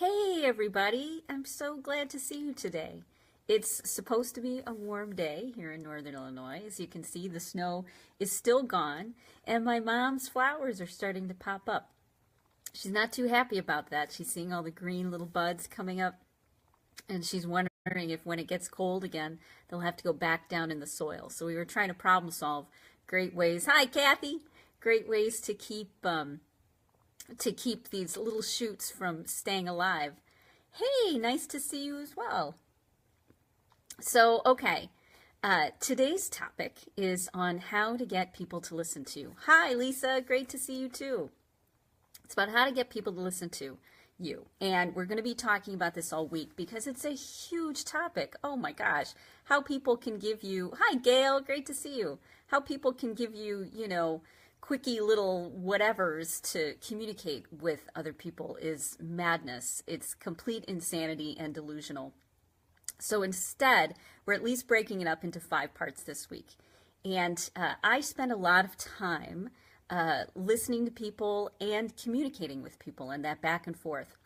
Hey everybody, I'm so glad to see you today. It's supposed to be a warm day here in northern Illinois. As you can see, the snow is still gone and my mom's flowers are starting to pop up. She's not too happy about that. She's seeing all the green little buds coming up and she's wondering if when it gets cold again, they'll have to go back down in the soil. So we were trying to problem solve great ways. Hi, Kathy! Great ways to keep these little shoots from staying alive. Hey, nice to see you as well. So, okay, today's topic is on how to get people to listen to you. Hi, Lisa, great to see you too. It's about how to get people to listen to you. And we're going to be talking about this all week because it's a huge topic. Oh my gosh, how people can give you, hi Gail, great to see you. How people can give you, quickie little whatevers to communicate with other people is madness. It's complete insanity and delusional. So instead, we're at least breaking it up into 5 parts this week. And I spend a lot of time listening to people and communicating with people and that back and forth.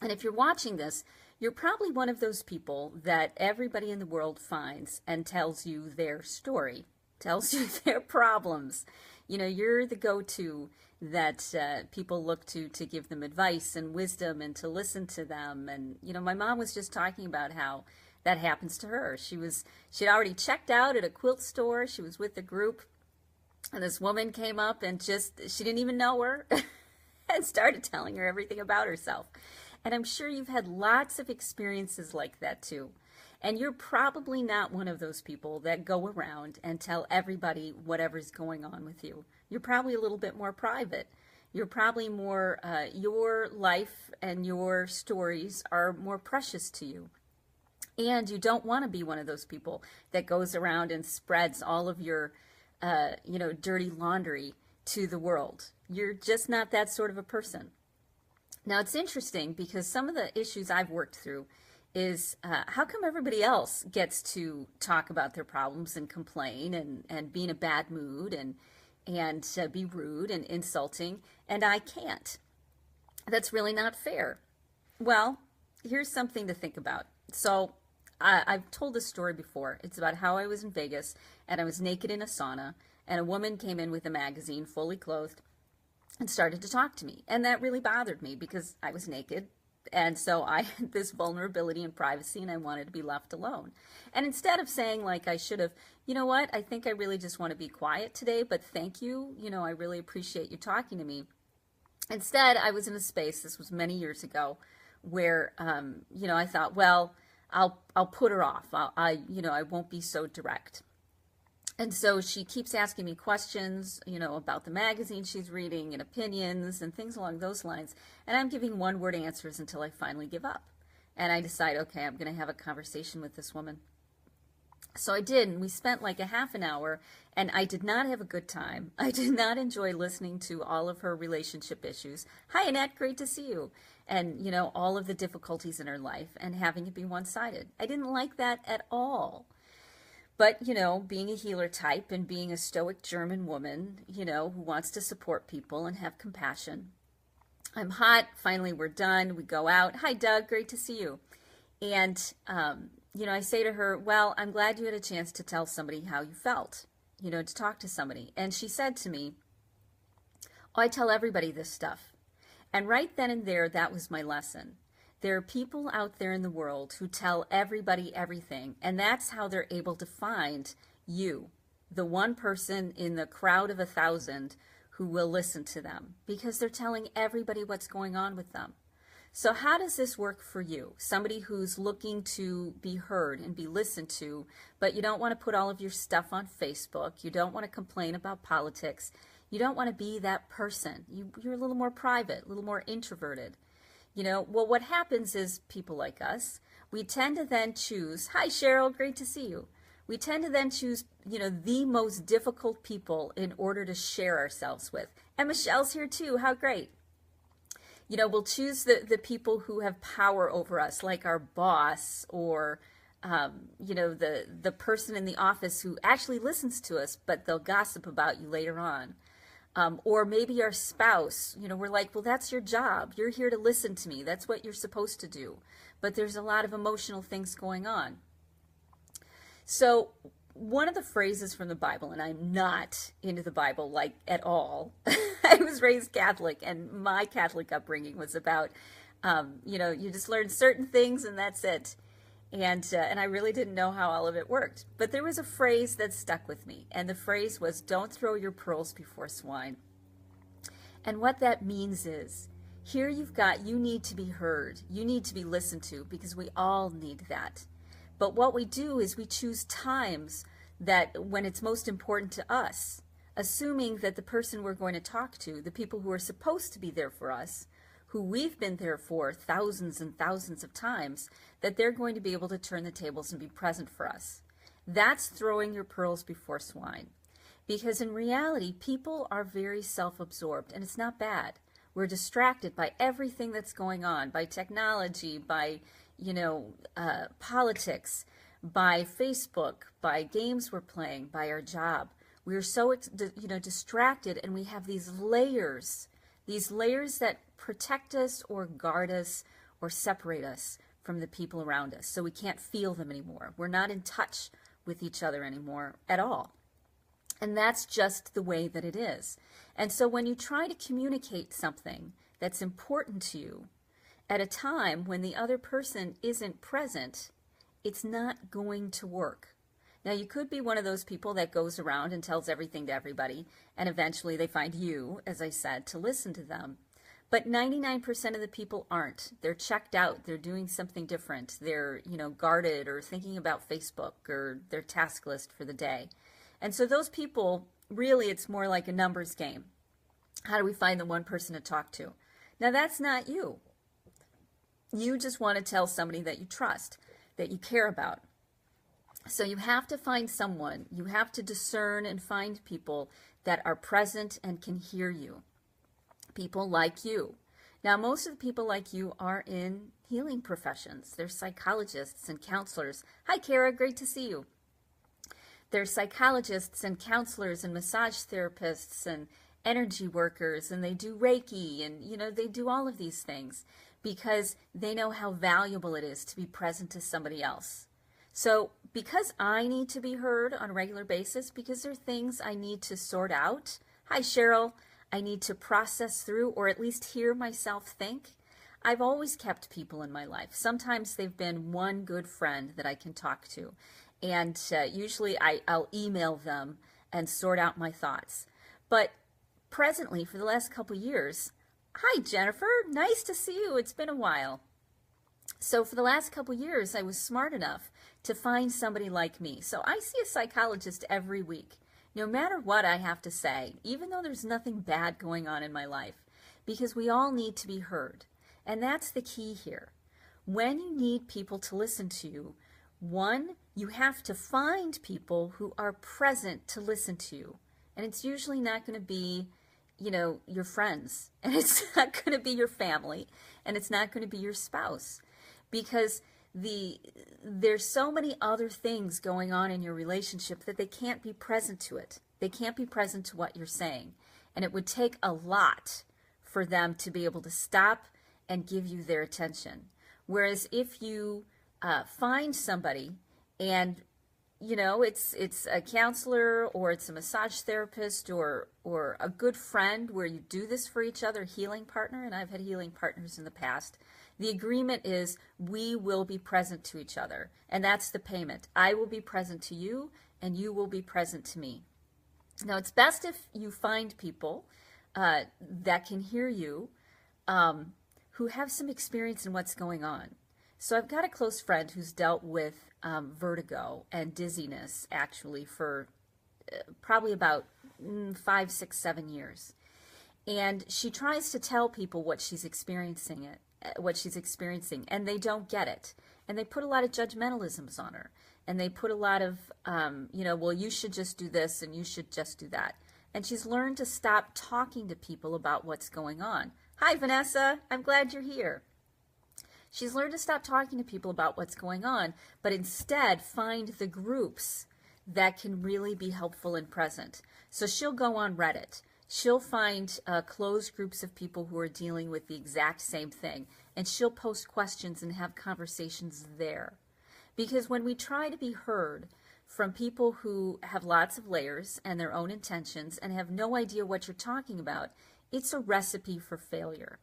And if you're watching this, you're probably one of those people that everybody in the world finds and tells you their story, tells you their problems. You're the go-to that people look to give them advice and wisdom and to listen to them. And, my mom was just talking about how that happens to her. She'd already checked out at a quilt store. She was with the group. And this woman came up and she didn't even know her and started telling her everything about herself. And I'm sure you've had lots of experiences like that too. And you're probably not one of those people that go around and tell everybody whatever's going on with you. You're probably a little bit more private. You're probably more, your life and your stories are more precious to you. And you don't want to be one of those people that goes around and spreads all of your, dirty laundry to the world. You're just not that sort of a person. Now, it's interesting because some of the issues I've worked through is how come everybody else gets to talk about their problems and complain and be in a bad mood and be rude and insulting, and I can't? That's really not fair. Well, here's something to think about. So I've told this story before. It's about how I was in Vegas and I was naked in a sauna and a woman came in with a magazine fully clothed and started to talk to me. And that really bothered me because I was naked. And so I had this vulnerability and privacy and I wanted to be left alone. And instead of saying like I should have, you know what, I think I really just want to be quiet today, but thank you, I really appreciate you talking to me. Instead, I was in a space, this was many years ago, where, I thought, well, I'll put her off. I won't be so direct. And so she keeps asking me questions, about the magazine she's reading and opinions and things along those lines. And I'm giving one-word answers until I finally give up. And I decide, okay, I'm going to have a conversation with this woman. So I did, and we spent like a half an hour, and I did not have a good time. I did not enjoy listening to all of her relationship issues. Hi, Annette, great to see you. And, all of the difficulties in her life and having it be one-sided. I didn't like that at all. But, being a healer type and being a stoic German woman, who wants to support people and have compassion. I'm hot. Finally, we're done. We go out. Hi, Doug. Great to see you. And, I say to her, well, I'm glad you had a chance to tell somebody how you felt, to talk to somebody. And she said to me, oh, I tell everybody this stuff. And right then and there, that was my lesson. There are people out there in the world who tell everybody everything, and that's how they're able to find you, the one person in the crowd of 1,000 who will listen to them, because they're telling everybody what's going on with them. So how does this work for you? Somebody who's looking to be heard and be listened to, but you don't want to put all of your stuff on Facebook. You don't want to complain about politics. You don't want to be that person. You're a little more private, a little more introverted. Well, what happens is people like us, we tend to then choose, hi Cheryl, great to see you. We tend to then choose, the most difficult people in order to share ourselves with. And Michelle's here too, how great. We'll choose the people who have power over us, like our boss or, the person in the office who actually listens to us, but they'll gossip about you later on. Or maybe our spouse, we're like, well, that's your job. You're here to listen to me. That's what you're supposed to do. But there's a lot of emotional things going on. So one of the phrases from the Bible, and I'm not into the Bible like at all. I was raised Catholic, and my Catholic upbringing was about, you just learn certain things and that's it. And I really didn't know how all of it worked. But there was a phrase that stuck with me, and the phrase was, don't throw your pearls before swine. And what that means is, here you need to be heard. You need to be listened to, because we all need that. But what we do is we choose times that when it's most important to us, assuming that the person we're going to talk to, the people who are supposed to be there for us, who we've been there for thousands and thousands of times, that they're going to be able to turn the tables and be present for us. That's throwing your pearls before swine. Because in reality, people are very self-absorbed, and it's not bad. We're distracted by everything that's going on, by technology, by politics, by Facebook, by games we're playing, by our job. We're so distracted, and we have these layers that protect us or guard us or separate us from the people around us, so we can't feel them anymore. We're not in touch with each other anymore at all. And that's just the way that it is. And so when you try to communicate something that's important to you at a time when the other person isn't present, it's not going to work. Now, you could be one of those people that goes around and tells everything to everybody, and eventually they find you, as I said, to listen to them. But 99% of the people aren't. They're checked out. They're doing something different. They're, guarded or thinking about Facebook or their task list for the day. And so those people, really, it's more like a numbers game. How do we find the one person to talk to? Now, that's not you. You just want to tell somebody that you trust, that you care about. So you have to find someone. You have to discern and find people that are present and can hear you. People like you. Now, most of the people like you are in healing professions. They're psychologists and counselors. Hi, Kara. Great to see you. They're psychologists and counselors and massage therapists and energy workers, and they do Reiki, and, they do all of these things because they know how valuable it is to be present to somebody else. So because I need to be heard on a regular basis, because there are things I need to sort out. Hi, Cheryl. I need to process through, or at least hear myself think. I've always kept people in my life. Sometimes they've been one good friend that I can talk to. And usually I'll email them and sort out my thoughts. But presently, for the last couple years, hi, Jennifer. Nice to see you. It's been a while. So for the last couple years, I was smart enough to find somebody like me. So I see a psychologist every week, no matter what I have to say, even though there's nothing bad going on in my life, because we all need to be heard. And that's the key here. When you need people to listen to you, one, you have to find people who are present to listen to you. And it's usually not going to be, your friends. And it's not going to be your family. And it's not going to be your spouse. Because there's so many other things going on in your relationship that they can't be present to it. They can't be present to what you're saying. And it would take a lot for them to be able to stop and give you their attention. Whereas if you find somebody and it's a counselor or it's a massage therapist or a good friend where you do this for each other, healing partner, and I've had healing partners in the past, the agreement is we will be present to each other, and that's the payment. I will be present to you, and you will be present to me. Now, it's best if you find people that can hear you who have some experience in what's going on. So I've got a close friend who's dealt with vertigo and dizziness, actually, for probably about 5, 6, 7 years. And she tries to tell people what she's experiencing, and they don't get it. And they put a lot of judgmentalisms on her. And they put a lot of, well, you should just do this and you should just do that. And she's learned to stop talking to people about what's going on. Hi, Vanessa. I'm glad you're here. She's learned to stop talking to people about what's going on, but instead find the groups that can really be helpful and present. So she'll go on Reddit. She'll find closed groups of people who are dealing with the exact same thing, and she'll post questions and have conversations there. Because when we try to be heard from people who have lots of layers and their own intentions and have no idea what you're talking about, it's a recipe for failure.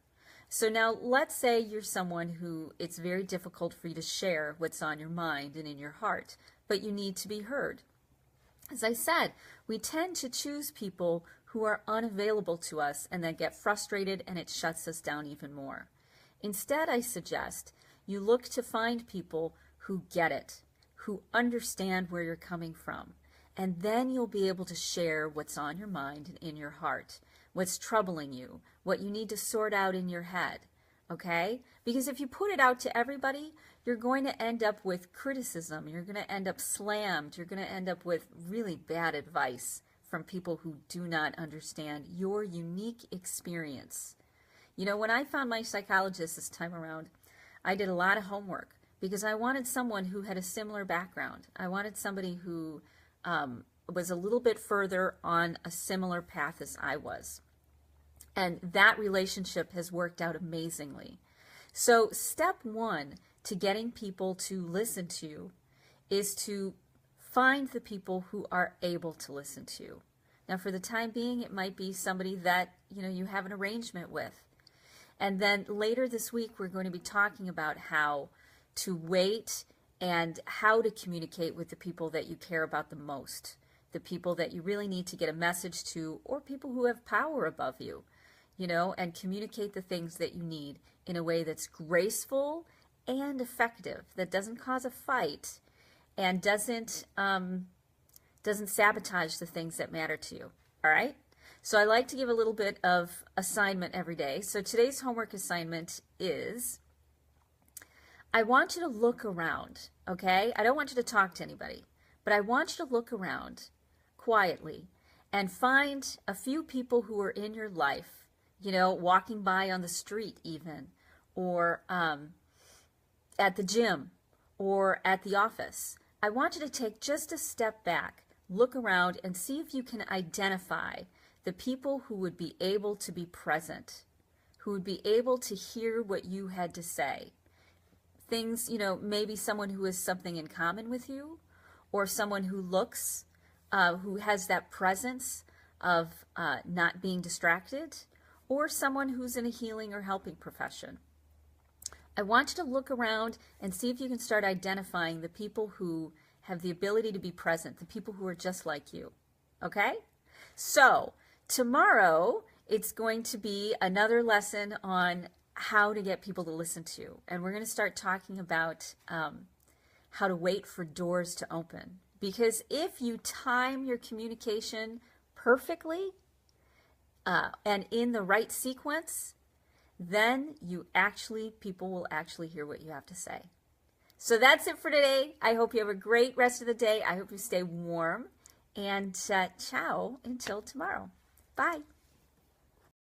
So now let's say you're someone who it's very difficult for you to share what's on your mind and in your heart, but you need to be heard. As I said, we tend to choose people who are unavailable to us and then get frustrated, and it shuts us down even more. Instead, I suggest you look to find people who get it, who understand where you're coming from, and then you'll be able to share what's on your mind and in your heart, what's troubling you, what you need to sort out in your head, okay? Because if you put it out to everybody, you're going to end up with criticism, you're going to end up slammed, you're going to end up with really bad advice from people who do not understand your unique experience. You know, when I found my psychologist this time around, I did a lot of homework because I wanted someone who had a similar background. I wanted somebody who was a little bit further on a similar path as I was. And that relationship has worked out amazingly. So step one to getting people to listen to you is to find the people who are able to listen to you. Now, for the time being, it might be somebody that, you know, you have an arrangement with. And then later this week, we're going to be talking about how to wait and how to communicate with the people that you care about the most, the people that you really need to get a message to, or people who have power above you, you know, and communicate the things that you need in a way that's graceful and effective, that doesn't cause a fight and doesn't sabotage the things that matter to you. All right? So I like to give a little bit of assignment every day. So today's homework assignment is, I want you to look around, okay? I don't want you to talk to anybody, but I want you to look around quietly and find a few people who are in your life, you know, walking by on the street even, or at the gym, or at the office. I want you to take just a step back, look around, and see if you can identify the people who would be able to be present, who would be able to hear what you had to say. Things, you know, maybe someone who has something in common with you, or someone who looks, who has that presence of not being distracted, or someone who's in a healing or helping profession. I want you to look around and see if you can start identifying the people who have the ability to be present, the people who are just like you. Okay? So, tomorrow, it's going to be another lesson on how to get people to listen to you. And we're going to start talking about how to wait for doors to open. Because if you time your communication perfectly and in the right sequence, then people will actually hear what you have to say. So that's it for today. I hope you have a great rest of the day. I hope you stay warm. And ciao until tomorrow. Bye.